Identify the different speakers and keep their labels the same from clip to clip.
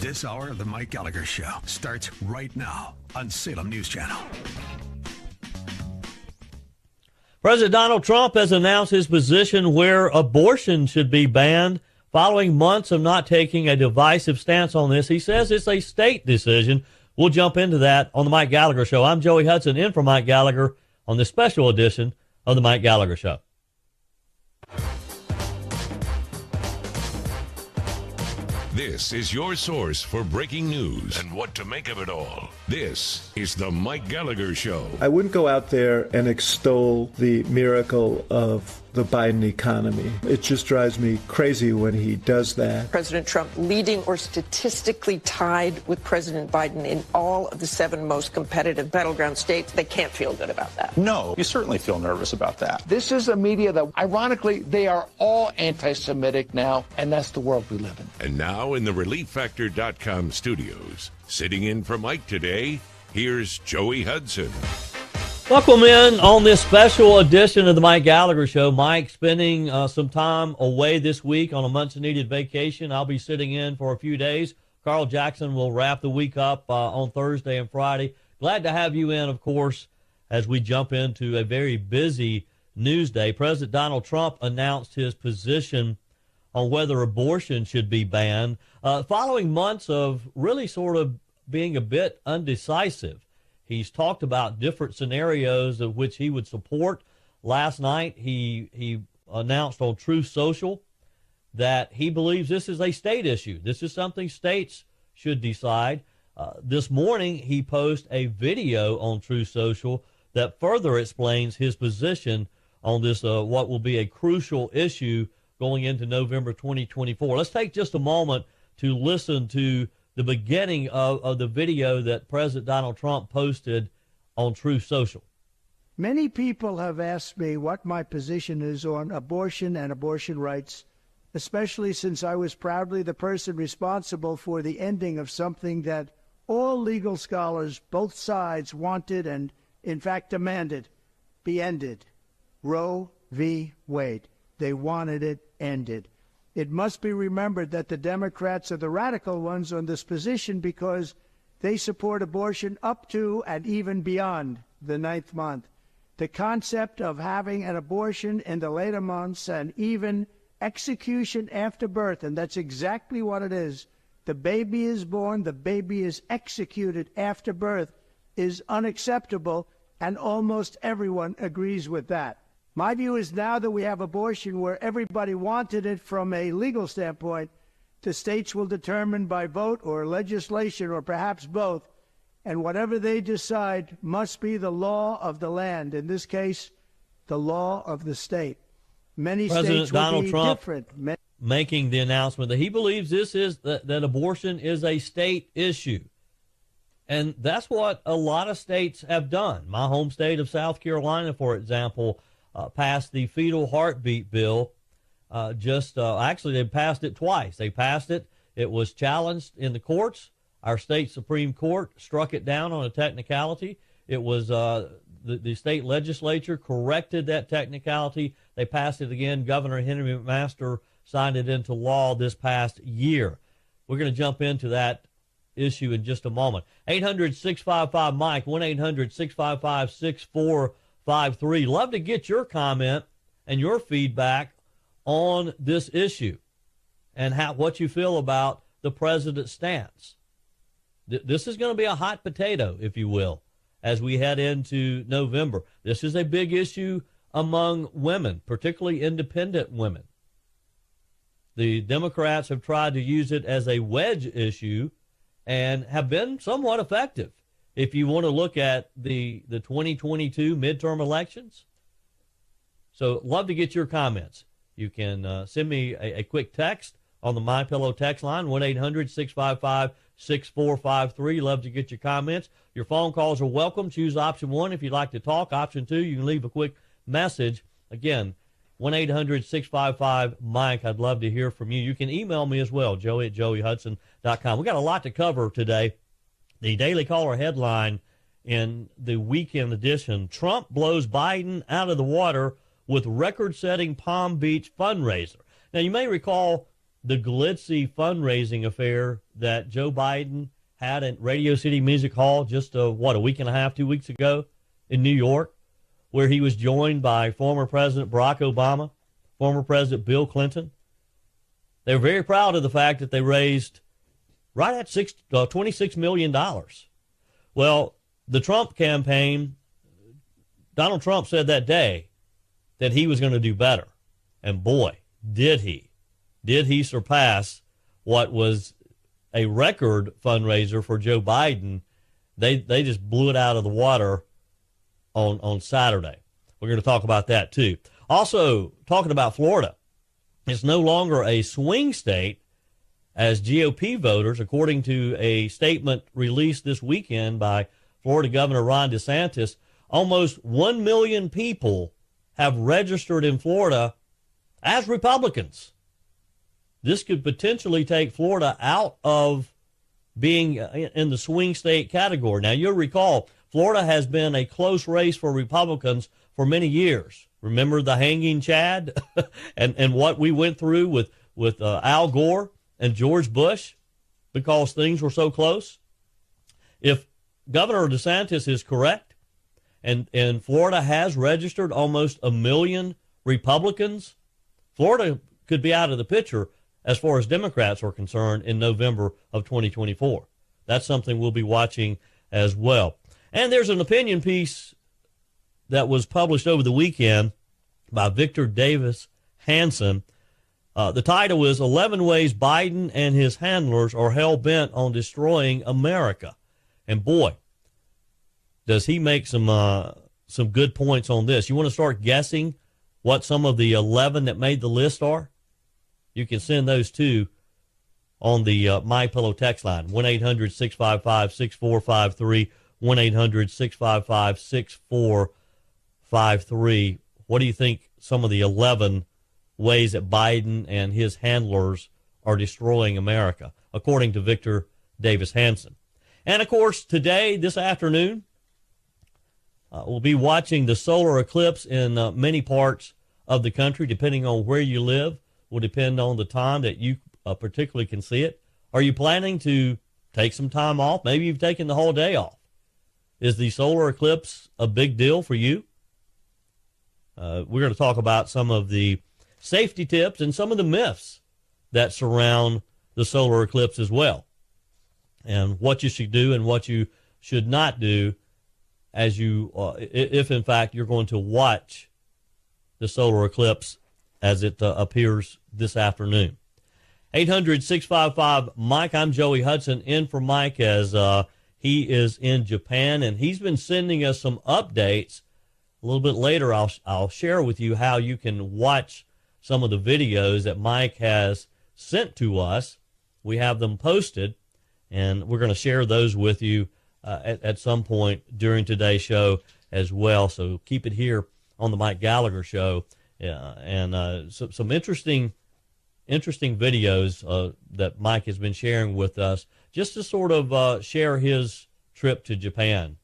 Speaker 1: This hour of the Mike Gallagher Show starts right now on Salem News Channel.
Speaker 2: President Donald Trump has announced his position where abortion should be banned. Following months of not taking a divisive stance on this, he says it's a state decision. We'll jump into that on the Mike Gallagher Show. I'm Joey Hudson, in for Mike Gallagher on this special edition of the Mike Gallagher Show.
Speaker 3: This is your source for breaking news and what to make of it all. This is the Mike Gallagher Show.
Speaker 4: I wouldn't go out there and extol the miracle of the Biden economy. It just drives me crazy when he does that.
Speaker 5: President Trump leading or statistically tied with President Biden in all of the 7 most competitive battleground states. They can't feel good about that.
Speaker 6: No, you certainly feel nervous about that.
Speaker 7: This is a media that, ironically, they are all anti-Semitic now, and that's the world we live in.
Speaker 3: And now in the ReliefFactor.com studios, sitting in for Mike today, here's Joey Hudson.
Speaker 2: Welcome in on this special edition of the Mike Gallagher Show. Mike spending some time away this week on a much-needed vacation. I'll be sitting in for a few days. Carl Jackson will wrap the week up on Thursday and Friday. Glad to have you in, of course, as we jump into a very busy news day. President Donald Trump announced his position on whether abortion should be banned, following months of really sort of being a bit undecisive. He's talked about different scenarios of which he would support. Last night, he announced on Truth Social that he believes this is a state issue. This is something states should decide. This morning, he posted a video on Truth Social that further explains his position on this, what will be a crucial issue going into November 2024. Let's take just a moment to listen to the beginning of the video that President Donald Trump posted on Truth Social.
Speaker 8: Many people have asked me what my position is on abortion and abortion rights, especially since I was proudly the person responsible for the ending of something that all legal scholars, both sides, wanted and, in fact, demanded be ended. Roe v. Wade. They wanted it ended. It must be remembered that the Democrats are the radical ones on this position because they support abortion up to and even beyond the 9th month. The concept of having an abortion in the later months and even execution after birth, and that's exactly what it is. The baby is born, the baby is executed after birth, is unacceptable, and almost everyone agrees with that. My view is now that we have abortion where everybody wanted it from a legal standpoint, the states will determine by vote or legislation or perhaps both, and whatever they decide must be the law of the land. In this case, the law of the state. Many
Speaker 2: President
Speaker 8: states will
Speaker 2: Donald
Speaker 8: be
Speaker 2: Trump
Speaker 8: different.
Speaker 2: Making the announcement that he believes this is that abortion is a state issue. And that's what a lot of states have done. My home state of South Carolina, for example, passed the fetal heartbeat bill. Actually, they passed it twice. They passed it. It was challenged in the courts. Our state Supreme Court struck it down on a technicality. It was the state legislature corrected that technicality. They passed it again. Governor Henry McMaster signed it into law this past year. We're going to jump into that issue in just a moment. 800-655-MIKE, 1-800-655-6453. Love to get your comment and your feedback on this issue and what you feel about the president's stance. This is going to be a hot potato, if you will, as we head into November. This is a big issue among women, particularly independent women. The Democrats have tried to use it as a wedge issue and have been somewhat effective. If you want to look at the 2022 midterm elections. So love to get your comments. You can send me a quick text on the MyPillow text line, 1-800-655-6453. Love to get your comments. Your phone calls are welcome. Choose option 1 if you'd like to talk. Option 2, you can leave a quick message. Again, 1-800-655-MIKE. I'd love to hear from you. You can email me as well, joey@joeyhudson.com. We got a lot to cover today. The Daily Caller headline in the weekend edition, Trump blows Biden out of the water with record-setting Palm Beach fundraiser. Now, you may recall the glitzy fundraising affair that Joe Biden had at Radio City Music Hall just, a week and a half, 2 weeks ago in New York, where he was joined by former President Barack Obama, former President Bill Clinton. They were very proud of the fact that they raised right at $26 million. Well, the Trump campaign, Donald Trump said that day that he was going to do better. And boy, did he. Did he surpass what was a record fundraiser for Joe Biden? They just blew it out of the water on Saturday. We're going to talk about that too. Also, talking about Florida, it's no longer a swing state as GOP voters, according to a statement released this weekend by Florida Governor Ron DeSantis, almost 1 million people have registered in Florida as Republicans. This could potentially take Florida out of being in the swing state category. Now, you'll recall, Florida has been a close race for Republicans for many years. Remember the hanging Chad and what we went through with Al Gore and George Bush because things were so close? If Governor DeSantis is correct, and Florida has registered almost 1 million Republicans, Florida could be out of the picture as far as Democrats are concerned in November of 2024. That's something we'll be watching as well. And there's an opinion piece that was published over the weekend by Victor Davis Hanson. The title is 11 Ways Biden and His Handlers Are Hell-Bent on Destroying America. And boy, does he make some good points on this. You want to start guessing what some of the 11 that made the list are? You can send those to on the MyPillow text line, 1-800-655-6453, 1-800-655-6453. What do you think some of the 11 ways that Biden and his handlers are destroying America, according to Victor Davis Hanson? And, of course, today, this afternoon, we'll be watching the solar eclipse in many parts of the country, depending on where you live. Will depend on the time that you particularly can see it. Are you planning to take some time off? Maybe you've taken the whole day off. Is the solar eclipse a big deal for you? We're going to talk about some of the safety tips and some of the myths that surround the solar eclipse as well, and what you should do and what you should not do as you, if in fact you're going to watch the solar eclipse as it appears this afternoon. 800-655-MIKE. I'm Joey Hudson, in for Mike as he is in Japan, and he's been sending us some updates. A little bit later, I'll share with you how you can watch some of the videos that Mike has sent to us. We have them posted, and we're going to share those with you at some point during today's show as well. So keep it here on the Mike Gallagher Show. And some interesting videos that Mike has been sharing with us, just to sort of share his trip to Japan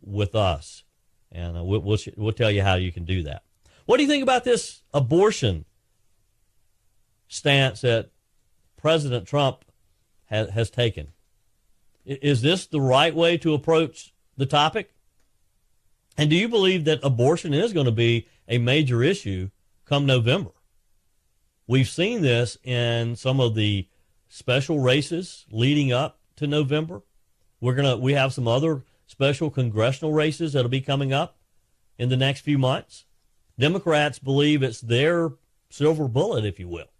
Speaker 2: with us. And we'll tell you how you can do that. What do you think about this abortion stance that President Trump has taken? Is this the right way to approach the topic? And do you believe that abortion is going to be a major issue come November? We've seen this in some of the special races leading up to November. We have some other special congressional races that'll be coming up in the next few months. Democrats believe it's their silver bullet, if you will,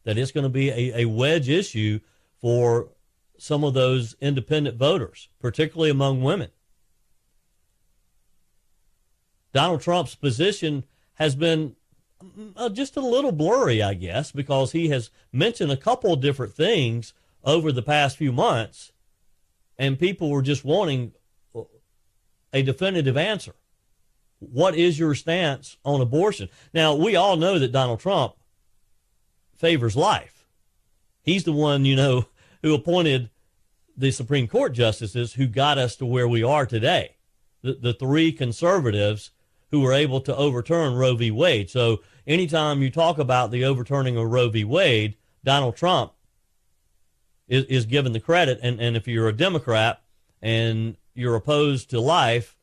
Speaker 2: that it's going to be a wedge issue for some of those independent voters, particularly among women. Donald Trump's position has been just a little blurry, I guess, because he has mentioned a couple of different things over the past few months, and people were just wanting a definitive answer. What is your stance on abortion? Now, we all know that Donald Trump favors life. He's the one, who appointed the Supreme Court justices who got us to where we are today, the three conservatives who were able to overturn Roe v. Wade. So anytime you talk about the overturning of Roe v. Wade, Donald Trump is given the credit. And if you're a Democrat and you're opposed to life,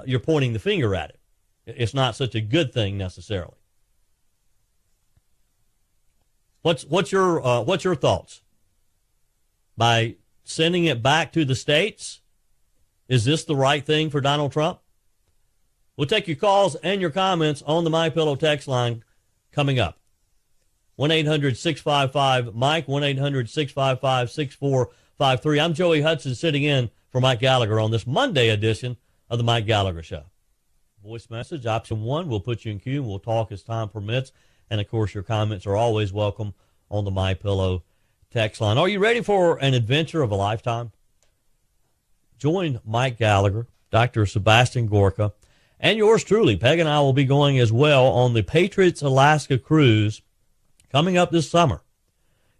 Speaker 2: you're pointing the finger at it. It's not such a good thing necessarily. What's your thoughts? By sending it back to the states, is this the right thing for Donald Trump? We'll take your calls and your comments on the MyPillow text line coming up. 1-800-655-MIKE, 1-800-655-6453. I'm Joey Hudson sitting in for Mike Gallagher on this Monday edition of the Mike Gallagher Show. Voice message, option 1. We'll put you in queue and we'll talk as time permits. And, of course, your comments are always welcome on the MyPillow text line. Are you ready for an adventure of a lifetime? Join Mike Gallagher, Dr. Sebastian Gorka, and yours truly. Peg and I will be going as well on the Patriots Alaska cruise coming up this summer.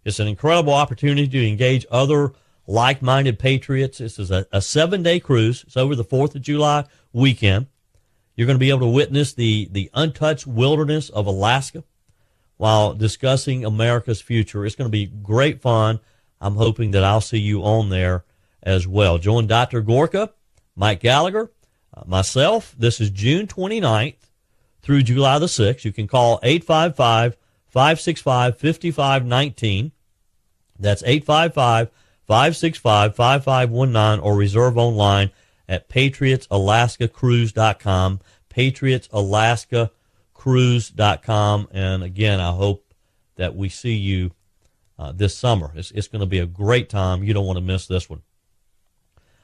Speaker 2: It's an incredible opportunity to engage other like-minded patriots. This is a 7-day cruise. It's over the 4th of July weekend. You're going to be able to witness the untouched wilderness of Alaska while discussing America's future. It's going to be great fun. I'm hoping that I'll see you on there as well. Join Dr. Gorka, Mike Gallagher, myself. This is June 29th through July the 6th. You can call 855-565-5519. That's 855-565-5519 or reserve online at patriotsalaskacruise.com, patriotsalaskacruise.com. And again, I hope that we see you this summer. It's going to be a great time. You don't want to miss this one.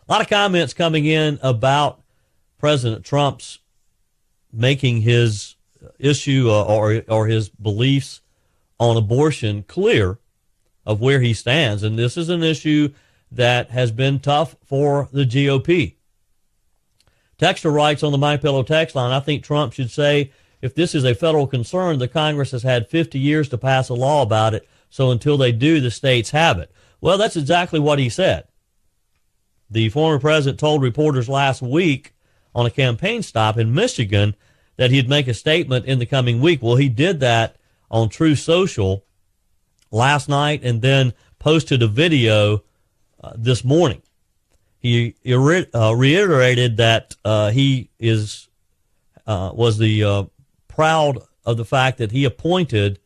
Speaker 2: A lot of comments coming in about President Trump's making his issue or his beliefs on abortion clear of where he stands. And this is an issue that has been tough for the GOP. Texter writes on the MyPillow text line, I think Trump should say, if this is a federal concern, the Congress has had 50 years to pass a law about it, so until they do, the states have it. Well, that's exactly what he said. The former president told reporters last week on a campaign stop in Michigan that he'd make a statement in the coming week. Well, he did that on Truth Social last night and then posted a video this morning. He reiterated that he was proud of the fact that he appointed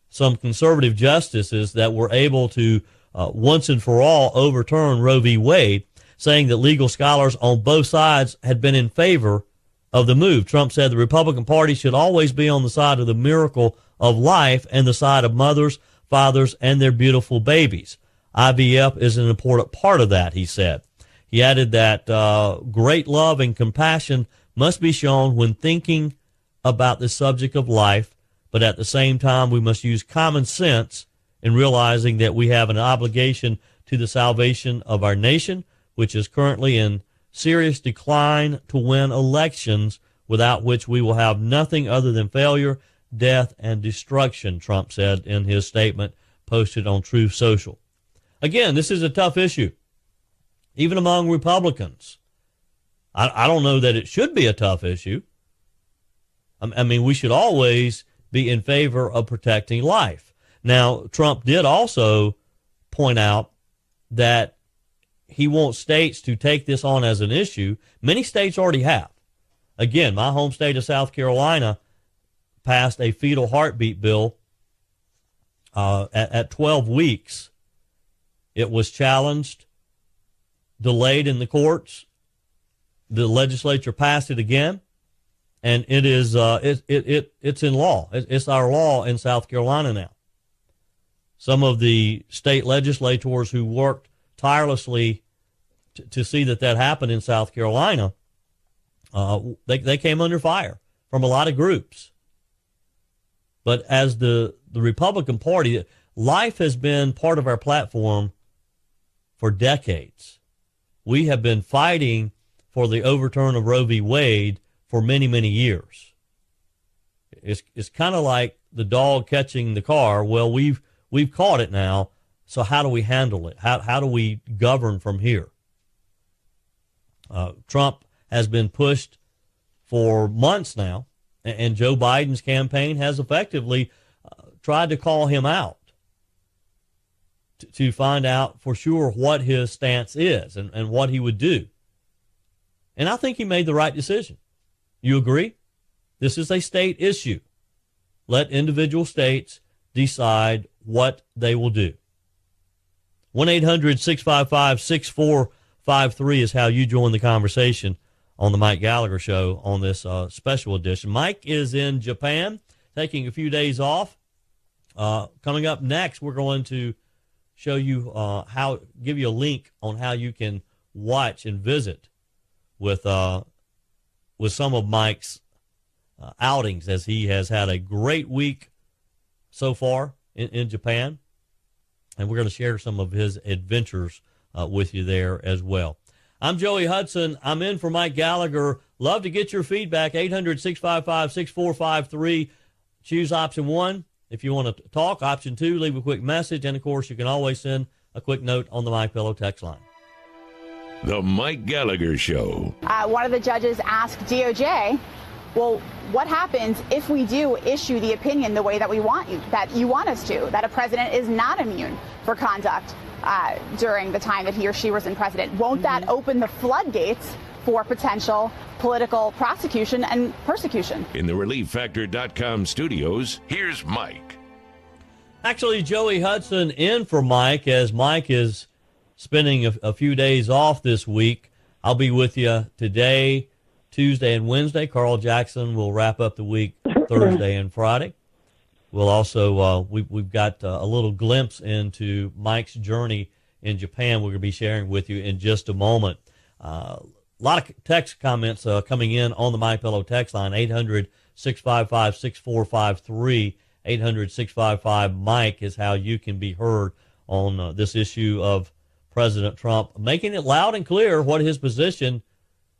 Speaker 2: some conservative justices that were able to once and for all overturn Roe v. Wade, saying that legal scholars on both sides had been in favor of the move. Trump said the Republican Party should always be on the side of the miracle of life and the side of mothers, fathers, and their beautiful babies. IVF is an important part of that, he said. He added that great love and compassion must be shown when thinking about the subject of life, but at the same time, we must use common sense in realizing that we have an obligation to the salvation of our nation, which is currently in serious decline, to win elections, without which we will have nothing other than failure, death, and destruction, Trump said in his statement posted on Truth Social. Again, this is a tough issue, even among Republicans. I don't know that it should be a tough issue. I mean, we should always be in favor of protecting life. Now, Trump did also point out that he wants states to take this on as an issue. Many states already have. Again, my home state of South Carolina passed a fetal heartbeat bill at 12 weeks. It was challenged, delayed in the courts. The legislature passed it again, and it is it's in law. It's our law in South Carolina now. Some of the state legislators who worked tirelessly to see that happened in South Carolina, they came under fire from a lot of groups. But as the Republican Party, life has been part of our platform for decades. We have been fighting for the overturn of Roe v. Wade for many, many years. It's kind of like the dog catching the car. Well, we've caught it now, so how do we handle it? How do we govern from here? Trump has been pushed for months now, and Joe Biden's campaign has effectively tried to call him out to find out for sure what his stance is and what he would do. And I think he made the right decision. You agree? This is a state issue. Let individual states decide what they will do. 1-800-655-6453 is how you join the conversation on the Mike Gallagher Show on this special edition. Mike is in Japan, taking a few days off. Coming up next, we're going to show you give you a link on how you can watch and visit with some of Mike's outings, as he has had a great week so far in Japan. And we're going to share some of his adventures with you there as well. I'm Joey Hudson. I'm in for Mike Gallagher. Love to get your feedback. 800-655-6453. Choose option 1 if you want to talk. Option 2, leave a quick message. And, of course, you can always send a quick note on the MyPillow text line.
Speaker 3: The Mike Gallagher Show.
Speaker 9: One of the judges asked DOJ, well, what happens if we do issue the opinion the way that you want us to, that a president is not immune for conduct during the time that he or she was in president? Won't that open the floodgates for potential political prosecution and persecution?
Speaker 3: In the ReliefFactor.com studios, here's Mike.
Speaker 2: Actually, Joey Hudson in for Mike, as Mike is spending a few days off this week. I'll be with you today, Tuesday, and Wednesday. Carl Jackson will wrap up the week Thursday and Friday. We'll also, we've got a little glimpse into Mike's journey in Japan we're going to be sharing with you in just a moment. A lot of text comments coming in on the MyPillow text line, 800-655-6453. 800-655-MIKE is how you can be heard on this issue of President Trump, making it loud and clear what his position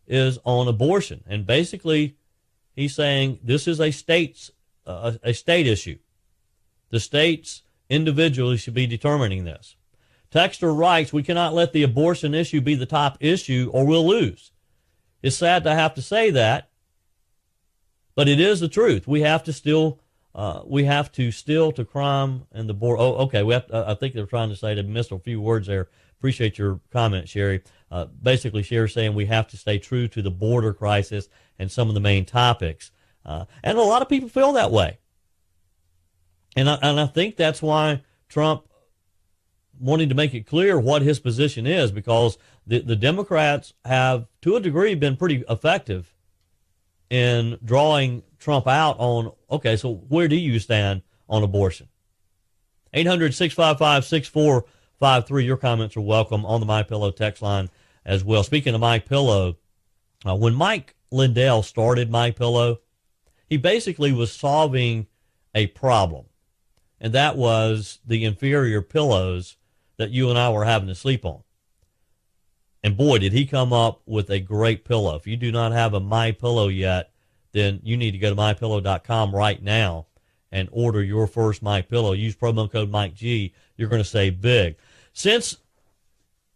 Speaker 2: is on abortion. And basically, he's saying this is a state issue. The states individually should be determining this. Texter writes, we cannot let the abortion issue be the top issue or we'll lose. It's sad to have to say that, but it is the truth. We have to still to crime and the border. Oh, okay. I think they're trying to say they missed a few words there. Appreciate your comment, Sherry. Basically, Sherry's saying we have to stay true to the border crisis and some of the main topics. And a lot of people feel that way. And I think that's why Trump wanting to make it clear what his position is, because the Democrats have, to a degree, been pretty effective in drawing Trump out on, okay, so where do you stand on abortion? 800-655-6453. Your comments are welcome on the MyPillow text line as well. Speaking of MyPillow, when Mike Lindell started MyPillow, he basically was solving a problem, and that was the inferior pillows that you and I were having to sleep on. And boy, did he come up with a great pillow. If you do not have a MyPillow yet, then you need to go to MyPillow.com right now and order your first MyPillow. Use promo code MikeG. You're going to save big. Since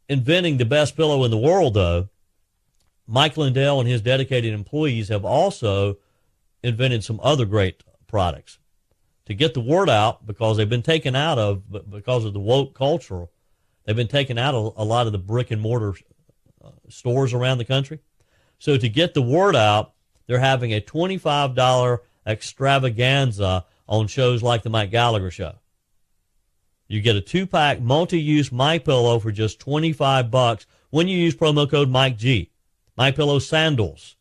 Speaker 2: inventing the best pillow in the world, though, Mike Lindell and his dedicated employees have also invented some other great products to get the word out, because they've been taken out of, because of the woke culture, they've been taken out of a lot of the brick and mortar stores around the country. So to get the word out, they're having a $25 extravaganza on shows like the Mike Gallagher Show. You get a 2-pack multi-use MyPillow for just $25 when you use promo code MikeG. MyPillow sandals,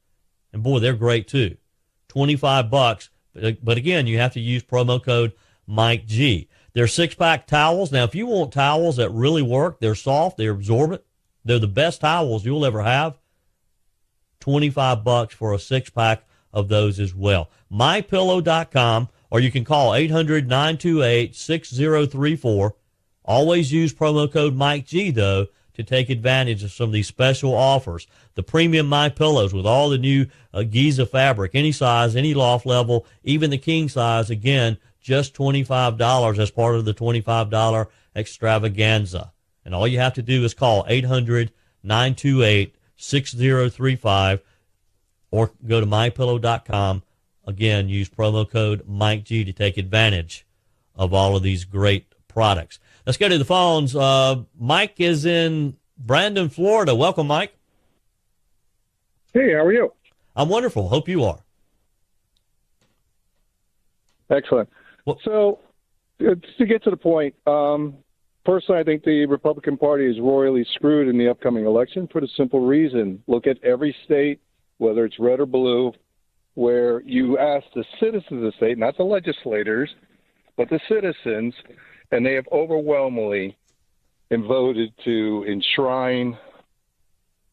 Speaker 2: and boy, they're great too. $25, but again, you have to use promo code MikeG. They're 6-pack towels. Now, if you want towels that really work, they're soft, they're absorbent, they're the best towels you'll ever have. $25 for a 6-pack of those as well. MyPillow.com, or you can call 800-928-6034. Always use promo code MikeG, though, to take advantage of some of these special offers. The premium MyPillows with all the new Giza fabric, any size, any loft level, even the king size, again, just $25 as part of the $25 extravaganza. And all you have to do is call 800-928-6035 or go to MyPillow.com. Again, use promo code MikeG to take advantage of all of these great products. Let's go to the phones. Mike is in Brandon, Florida. Welcome, Mike.
Speaker 10: Hey, how are you?
Speaker 2: I'm wonderful. Hope you are.
Speaker 10: Excellent.
Speaker 2: Well,
Speaker 10: so, to get to the point, personally, I think the Republican Party is royally screwed in the upcoming election for the simple reason. Look at every state, whether it's red or blue, where you ask the citizens of the state, not the legislators, but the citizens, and they have overwhelmingly voted to enshrine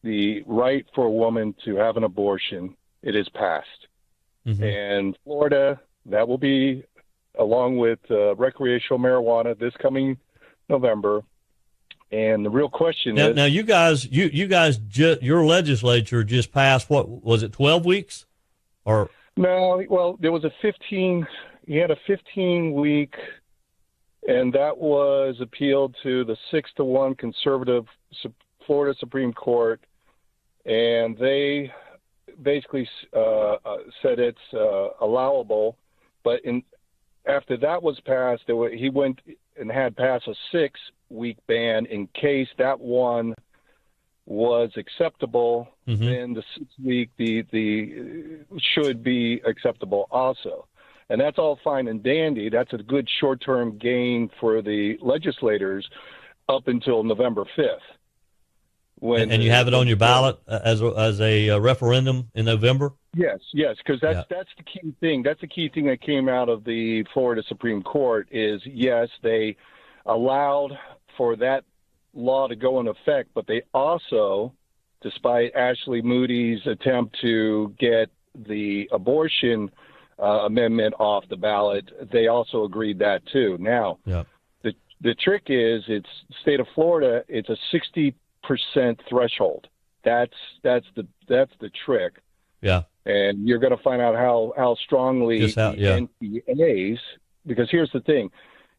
Speaker 10: the right for a woman to have an abortion. It is passed.
Speaker 2: Mm-hmm.
Speaker 10: And Florida, that will be, along with recreational marijuana, this coming November. And the real question is...
Speaker 2: Now, you guys, your legislature just passed, what, was it 12 weeks? Or
Speaker 10: No, well, there was you had a 15-week, and that was appealed to the 6-1 conservative Florida Supreme Court, and they basically said it's allowable. But after that was passed, he went and had passed a 6-week ban in case that one was acceptable.
Speaker 2: Mm-hmm.
Speaker 10: Then the 6-week the should be acceptable also. And that's all fine and dandy. That's a good short-term gain for the legislators up until November 5th.
Speaker 2: And you have it on your ballot as a referendum in November?
Speaker 10: Yes, because that's the key thing. That's the key thing that came out of the Florida Supreme Court is, yes, they allowed for that law to go in effect, but they also, despite Ashley Moody's attempt to get the abortion amendment off the ballot, they also agreed that too. Now, the trick is, it's state of Florida. It's a 60% threshold. That's the trick.
Speaker 2: Yeah.
Speaker 10: And you're going to find out how strongly the NPAs, because here's the thing.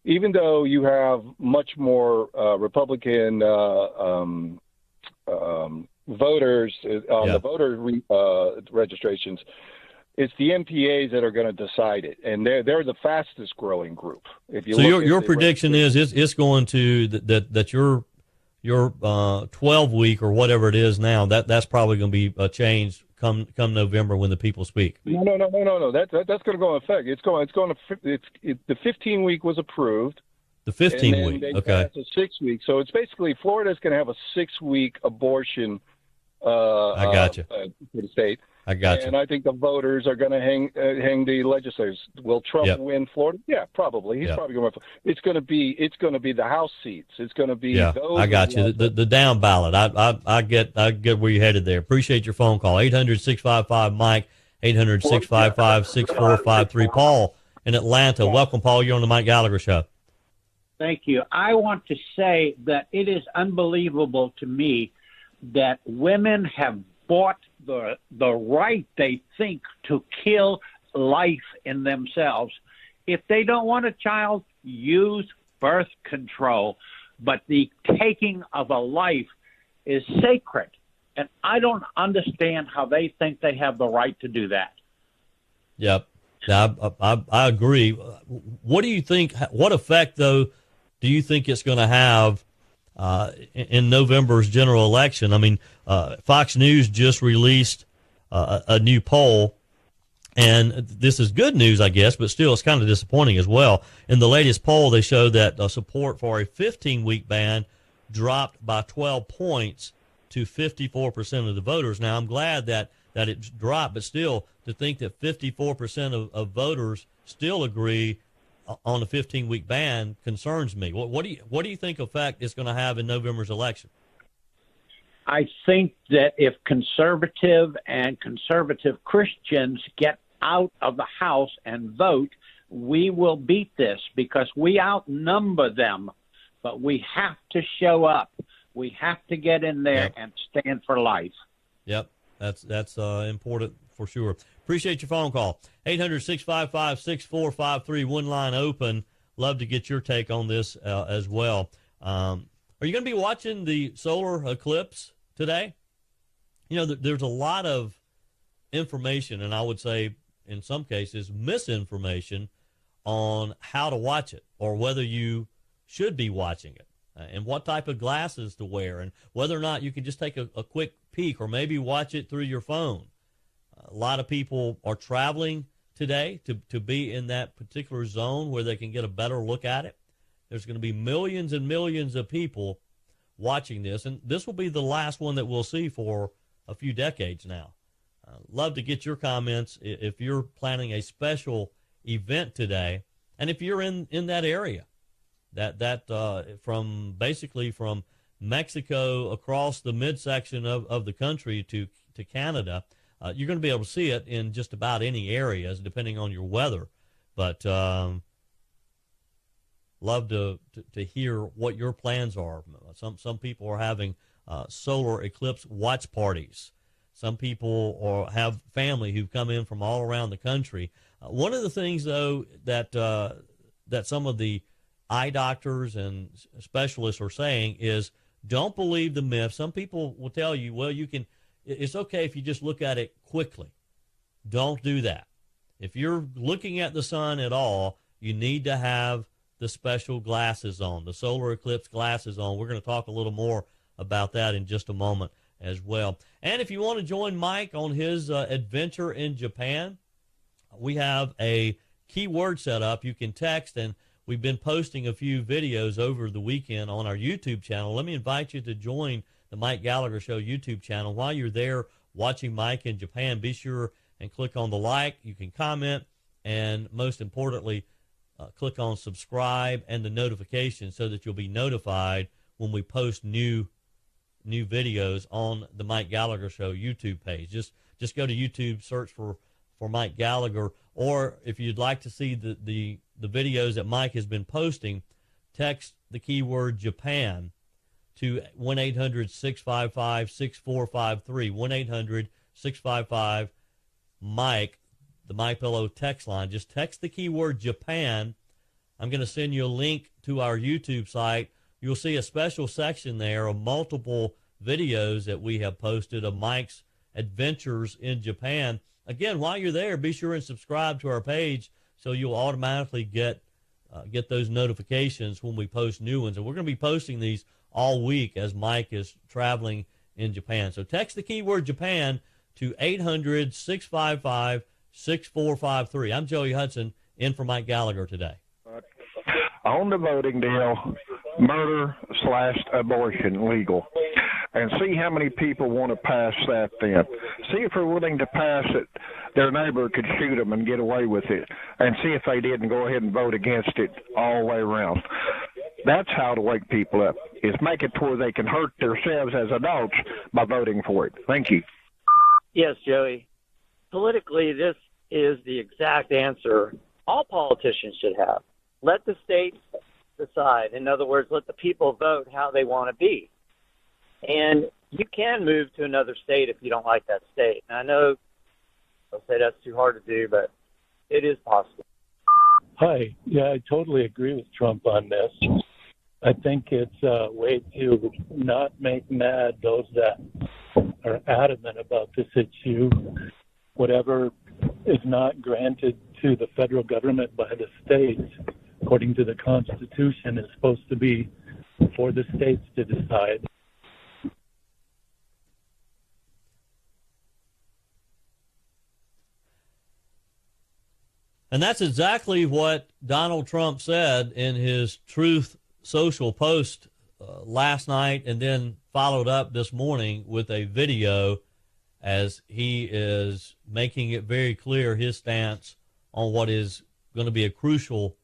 Speaker 10: Even though you have much more Republican voters on the voter registrations, it's the MPAs that are going to decide it, and they're the fastest growing group. If you
Speaker 2: so your prediction is it's going to that your 12 week or whatever it is now, that's probably going to be changed come November when the people speak.
Speaker 10: No. That's going to go in effect. The 15 week was approved.
Speaker 2: The 15 week, okay.
Speaker 10: That's a 6 week. So it's basically Florida's going to have a 6 week abortion.
Speaker 2: I got you.
Speaker 10: For the state.
Speaker 2: I got you.
Speaker 10: And I think the voters are going to hang the legislators. Will Trump win Florida? Yeah, probably. He's probably going to. It's going to be the House seats. It's going to be.
Speaker 2: Yeah,
Speaker 10: those
Speaker 2: I got you. The down ballot. I get where you're headed there. Appreciate your phone call. 800-655-MIKE. 800-655-6453. Paul in Atlanta. Welcome, Paul. You're on the Mike Gallagher Show.
Speaker 11: Thank you. I want to say that it is unbelievable to me that women have bought the right, they think, to kill life in themselves. If they don't want a child, use birth control. But the taking of a life is sacred. And I don't understand how they think they have the right to do that.
Speaker 2: Yep. I agree. What do you think, what effect, though, do you think it's going to have in November's general election? I mean, Fox News just released a new poll, and this is good news, I guess, but still it's kind of disappointing as well. In the latest poll, they showed that support for a 15-week ban dropped by 12 points to 54% of the voters. Now, I'm glad that it dropped, but still, to think that 54% of voters still agree on a 15-week ban concerns me. What do you think effect it's going to have in November's election?
Speaker 11: I think that if conservative and conservative Christians get out of the House and vote, we will beat this because we outnumber them. But we have to show up. We have to get in there and stand for life. Yep,
Speaker 2: that's important for sure. Appreciate your phone call. 800-655-6453, one line open. Love to get your take on this as well. Are you going to be watching the solar eclipse today? You know, there's a lot of information, and I would say in some cases misinformation on how to watch it or whether you should be watching it and what type of glasses to wear and whether or not you can just take a quick peek or maybe watch it through your phone. A lot of people are traveling today to be in that particular zone where they can get a better look at it. There's going to be millions and millions of people watching this, and this will be the last one that we'll see for a few decades now. Love to get your comments if you're planning a special event today, and if you're in that area, from basically from Mexico across the midsection of the country to Canada, you're going to be able to see it in just about any areas, depending on your weather. But love to hear what your plans are. Some people are having solar eclipse watch parties. Some people have family who've come in from all around the country. One of the things, though, that some of the eye doctors and specialists are saying is don't believe the myth. Some people will tell you, well, it's okay if you just look at it quickly. Don't do that. If you're looking at the sun at all, you need to have the special glasses on, the solar eclipse glasses on. We're going to talk a little more about that in just a moment as well. And if you want to join Mike on his adventure in Japan, we have a keyword set up. You can text, and we've been posting a few videos over the weekend on our YouTube channel. Let me invite you to join the Mike Gallagher Show YouTube channel. While you're there watching Mike in Japan, be sure and click on the like. You can comment, and most importantly, click on subscribe and the notification so that you'll be notified when we post new videos on the Mike Gallagher Show YouTube page. Just go to YouTube, search for Mike Gallagher, or if you'd like to see the videos that Mike has been posting, text the keyword Japan to 1-800-655-6453, 1-800-655-MIKE, the MyPillow text line. Just text the keyword Japan. I'm going to send you a link to our YouTube site. You'll see a special section there of multiple videos that we have posted of Mike's adventures in Japan. Again, while you're there, be sure and subscribe to our page so you'll automatically get those notifications when we post new ones. And we're going to be posting these all week as Mike is traveling in Japan. So text the keyword Japan to 800-655-6453. I'm Joey Hudson, in for Mike Gallagher today.
Speaker 10: On the voting deal, murder/abortion legal. And see how many people want to pass that then. See if they're willing to pass it, their neighbor could shoot them and get away with it. And see if they didn't go ahead and vote against it all the way around. That's how to wake people up, is make it to where they can hurt themselves as adults by voting for it. Thank you.
Speaker 12: Yes, Joey. Politically, this is the exact answer all politicians should have. Let the states decide. In other words, let the people vote how they want to be. And you can move to another state if you don't like that state. And I know I'll say that's too hard to do, but it is possible.
Speaker 13: Hi. Yeah, I totally agree with Trump on this. I think it's a way to not make mad those that are adamant about this issue. Whatever is not granted to the federal government by the states, according to the Constitution, is supposed to be for the states to decide.
Speaker 2: And that's exactly what Donald Trump said in his Truth Social post last night, and then followed up this morning with a video as he is making it very clear his stance on what is going to be a crucial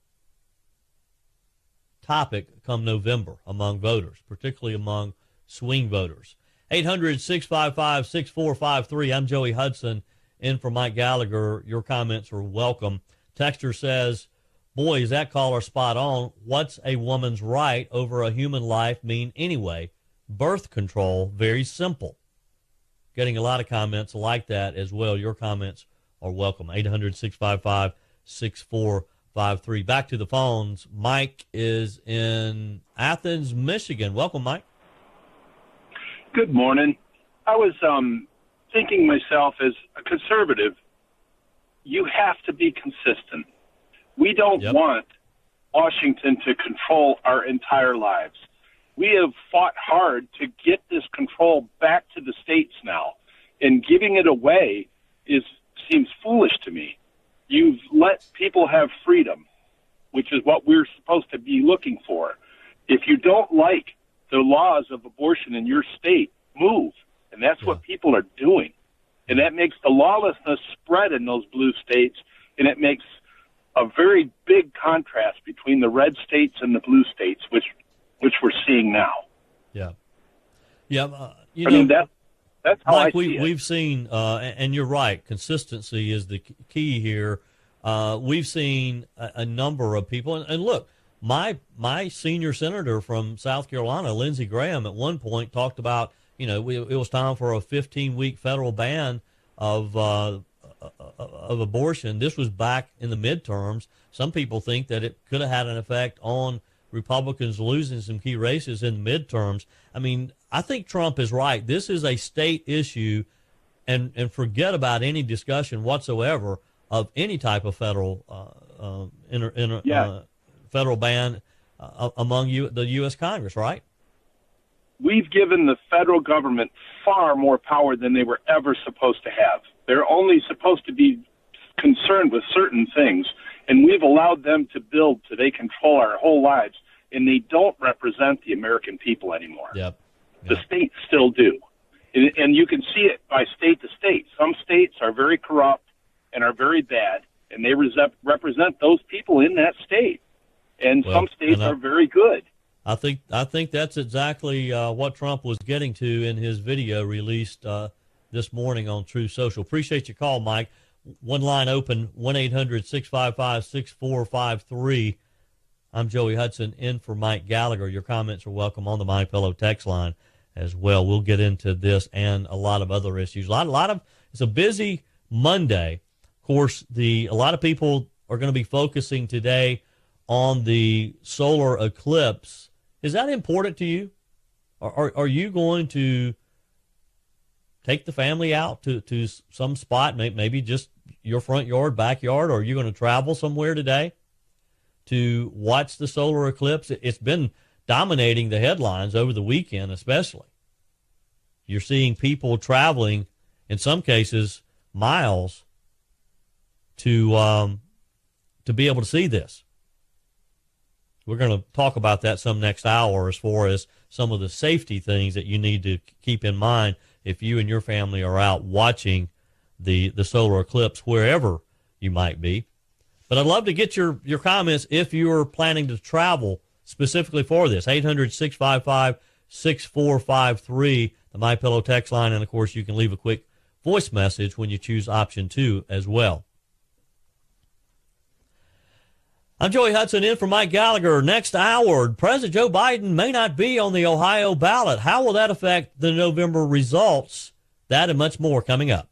Speaker 2: topic come November among voters, particularly among swing voters. 800-655-6453. I'm Joey Hudson, in for Mike Gallagher. Your comments are welcome. Texter says, boy, is that caller spot on. What's a woman's right over a human life mean anyway? Birth control, very simple. Getting a lot of comments like that as well. Your comments are welcome. 800-655-6453. Back to the phones. Mike is in Athens, Michigan. Welcome, Mike.
Speaker 14: Good morning. I was thinking myself, as a conservative, you have to be consistent. We don't want Washington to control our entire lives. We have fought hard to get this control back to the states now, and giving it away seems foolish to me. You've let people have freedom, which is what we're supposed to be looking for. If you don't like the laws of abortion in your state, move. And that's what people are doing. And that makes the lawlessness spread in those blue states, and it makes a very big contrast between the red states and the blue states, which we're seeing now.
Speaker 2: Yeah. Yeah.
Speaker 14: I mean, that's how
Speaker 2: Mike,
Speaker 14: I see it.
Speaker 2: We've seen, and you're right, consistency is the key here. We've seen a number of people, and look, my senior senator from South Carolina, Lindsey Graham, at one point talked about, it was time for a 15-week federal ban of abortion. This was back in the midterms. Some people think that it could have had an effect on Republicans losing some key races in the midterms. I mean, I think Trump is right. This is a state issue, and forget about any discussion whatsoever of any type of federal federal ban among the U.S. Congress, right?
Speaker 14: We've given the federal government far more power than they were ever supposed to have. They're only supposed to be concerned with certain things, and we've allowed them to build so they control our whole lives, and they don't represent the American people anymore.
Speaker 2: Yep.
Speaker 14: The states still do. And you can see it by state to state. Some states are very corrupt and are very bad, and they represent those people in that state. And some states are very good.
Speaker 2: I think that's exactly what Trump was getting to in his video released this morning on Truth Social. Appreciate your call, Mike. One line open, 1-800-655-6453. I'm Joey Hudson, in for Mike Gallagher. Your comments are welcome on the My Pillow text line as well. We'll get into this and a lot of other issues. It's a busy Monday. Of course, a lot of people are going to be focusing today on the solar eclipse. Is that important to you? Are you going to take the family out to some spot, maybe just your front yard, backyard, or are you going to travel somewhere today to watch the solar eclipse? It's been dominating the headlines over the weekend, especially. You're seeing people traveling, in some cases, miles to be able to see this. We're going to talk about that some next hour as far as some of the safety things that you need to keep in mind if you and your family are out watching the solar eclipse wherever you might be. But I'd love to get your comments if you're planning to travel specifically for this. 800-655-6453, the MyPillow text line. And, of course, you can leave a quick voice message when you choose option 2 as well. I'm Joey Hudson, in for Mike Gallagher. Next hour, President Joe Biden may not be on the Ohio ballot. How will that affect the November results? That and much more coming up.